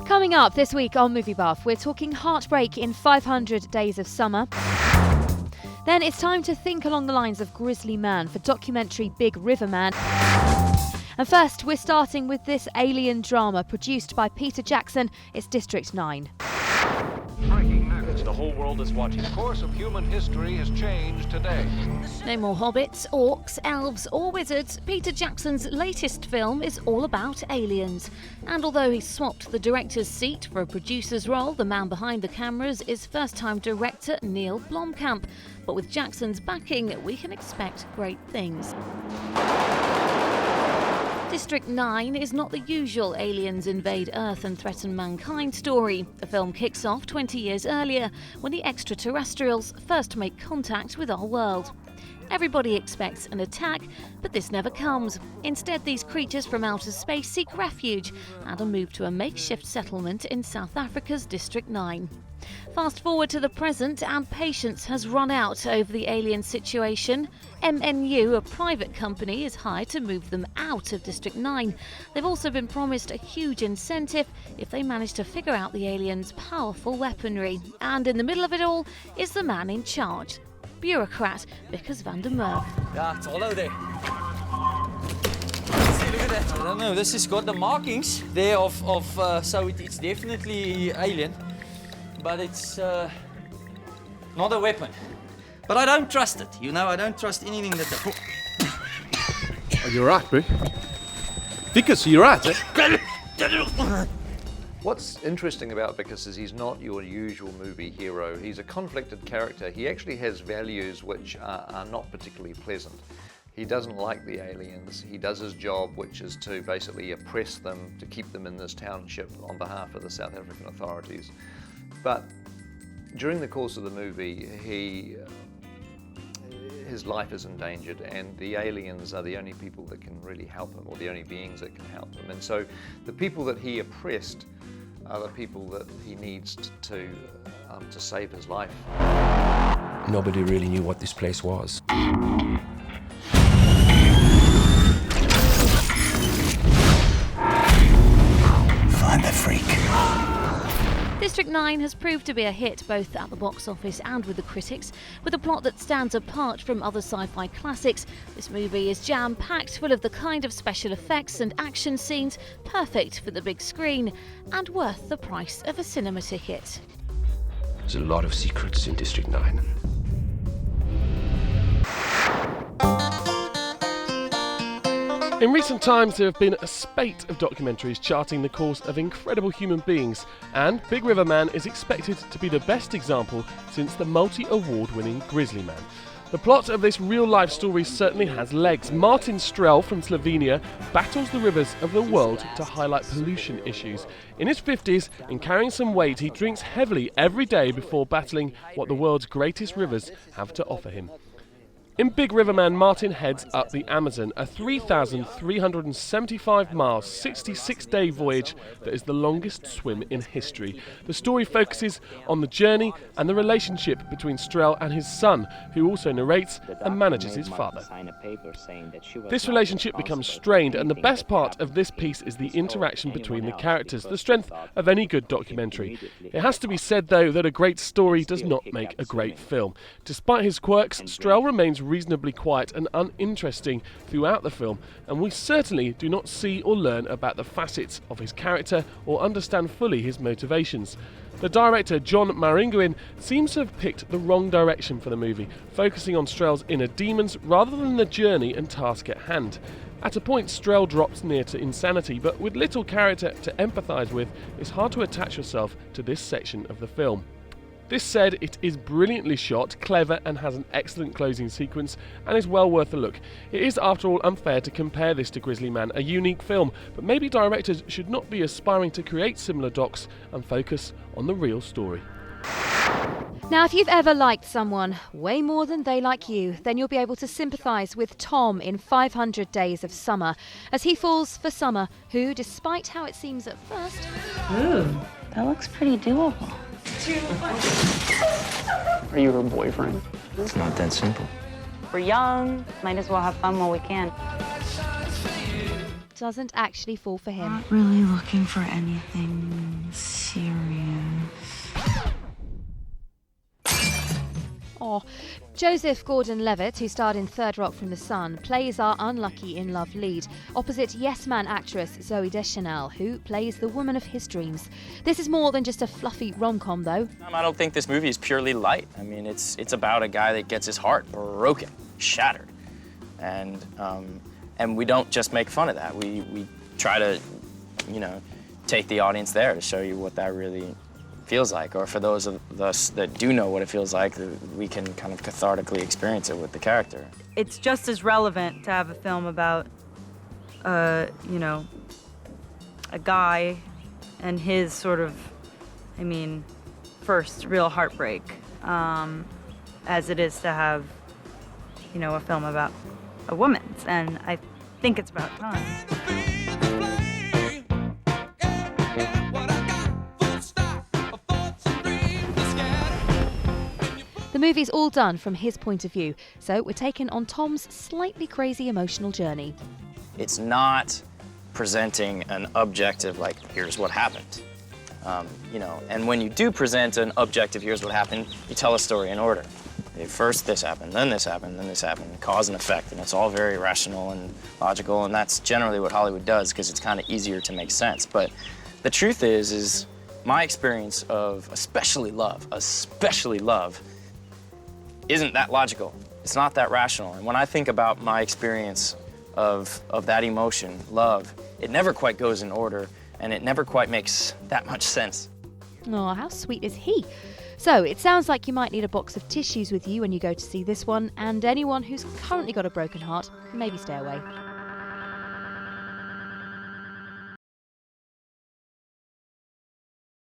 Coming up this week on Movie Buff, we're talking heartbreak in 500 Days of Summer. Then it's time to think along the lines of Grizzly Man for documentary Big River Man. And first, we're starting with this alien drama produced by Peter Jackson. It's District 9. The whole world is watching. The course of human history has changed today. No more hobbits, orcs, elves or wizards. Peter Jackson's latest film is all about aliens. And although he swapped the director's seat for a producer's role, the man behind the cameras is first-time director Neil Blomkamp. But with Jackson's backing, we can expect great things. District 9 is not the usual aliens invade Earth and threaten mankind story. The film kicks off 20 years earlier, when the extraterrestrials first make contact with our world. Everybody expects an attack, but this never comes. Instead, these creatures from outer space seek refuge and are moved to a makeshift settlement in South Africa's District 9. Fast forward to the present, and patience has run out over the alien situation. MNU, a private company, is hired to move them out of District 9. They've also been promised a huge incentive if they manage to figure out the aliens' powerful weaponry. And in the middle of it all is the man in charge, bureaucrat Vickers van der Merwe. Yeah, it's hollow there. See, look at that. I don't know, this has got the markings there of so it's definitely alien. But it's not a weapon. But I don't trust it, you know, I don't trust anything that they... Oh, you're right, bro. Vickers, you're right, eh? What's interesting about Vickers is he's not your usual movie hero. He's a conflicted character. He actually has values which are not particularly pleasant. He doesn't like the aliens. He does his job, which is to basically oppress them, to keep them in this township on behalf of the South African authorities. But during the course of the movie, his life is endangered, and the aliens are the only people that can really help him, or the only beings that can help him. And so the people that he oppressed are the people that he needs to save his life. Nobody really knew what this place was. Find the freak. District 9 has proved to be a hit both at the box office and with the critics. With a plot that stands apart from other sci-fi classics, this movie is jam-packed full of the kind of special effects and action scenes perfect for the big screen and worth the price of a cinema ticket. There's a lot of secrets in District 9. In recent times, there have been a spate of documentaries charting the course of incredible human beings, and Big River Man is expected to be the best example since the multi-award-winning Grizzly Man. The plot of this real-life story certainly has legs. Martin Strel from Slovenia battles the rivers of the world to highlight pollution issues. In his 50s, and carrying some weight, he drinks heavily every day before battling what the world's greatest rivers have to offer him. In Big River Man, Martin heads up the Amazon, a 3,375-mile, 66-day voyage that is the longest swim in history. The story focuses on the journey and the relationship between Strel and his son, who also narrates and manages his father. This relationship becomes strained, and the best part of this piece is the interaction between the characters, the strength of any good documentary. It has to be said, though, that a great story does not make a great film. Despite his quirks, Strel remains reasonably quiet and uninteresting throughout the film, and we certainly do not see or learn about the facets of his character or understand fully his motivations. The director, John Maringuin, seems to have picked the wrong direction for the movie, focusing on Strel's inner demons rather than the journey and task at hand. At a point, Strel drops near to insanity, but with little character to empathise with, it's hard to attach yourself to this section of the film. This said, it is brilliantly shot, clever, and has an excellent closing sequence, and is well worth a look. It is, after all, unfair to compare this to Grizzly Man, a unique film, but maybe directors should not be aspiring to create similar docs and focus on the real story. Now, if you've ever liked someone way more than they like you, then you'll be able to sympathise with Tom in 500 Days of Summer, as he falls for Summer, who, despite how it seems at first... Ooh, that looks pretty doable. Are you her boyfriend? It's not that simple. We're young, might as well have fun while we can. doesn't actually fall for him. Not really looking for anything serious. Oh, Joseph Gordon-Levitt, who starred in Third Rock from the Sun, plays our unlucky in-love lead, opposite Yes Man actress Zooey Deschanel, who plays the woman of his dreams. This is more than just a fluffy rom-com, though. I don't think this movie is purely light. I mean, it's about a guy that gets his heart broken, shattered, and we don't just make fun of that. We try to, take the audience there to show you what that really feels like, or for those of us that do know what it feels like, we can kind of cathartically experience it with the character. It's just as relevant to have a film about, a guy and his sort of, first real heartbreak, as it is to have, a film about a woman's, and I think it's about time. The movie's all done from his point of view, so we're taken on Tom's slightly crazy emotional journey. It's not presenting an objective, like, here's what happened. And when you do present an objective, here's what happened, you tell a story in order. First this happened, then this happened, then this happened, cause and effect, and it's all very rational and logical, and that's generally what Hollywood does because it's kind of easier to make sense. But the truth is my experience of especially love, isn't that logical. It's not that rational. And when I think about my experience of that emotion, love, it never quite goes in order, and it never quite makes that much sense. Oh, how sweet is he? So, it sounds like you might need a box of tissues with you when you go to see this one, and anyone who's currently got a broken heart, maybe stay away.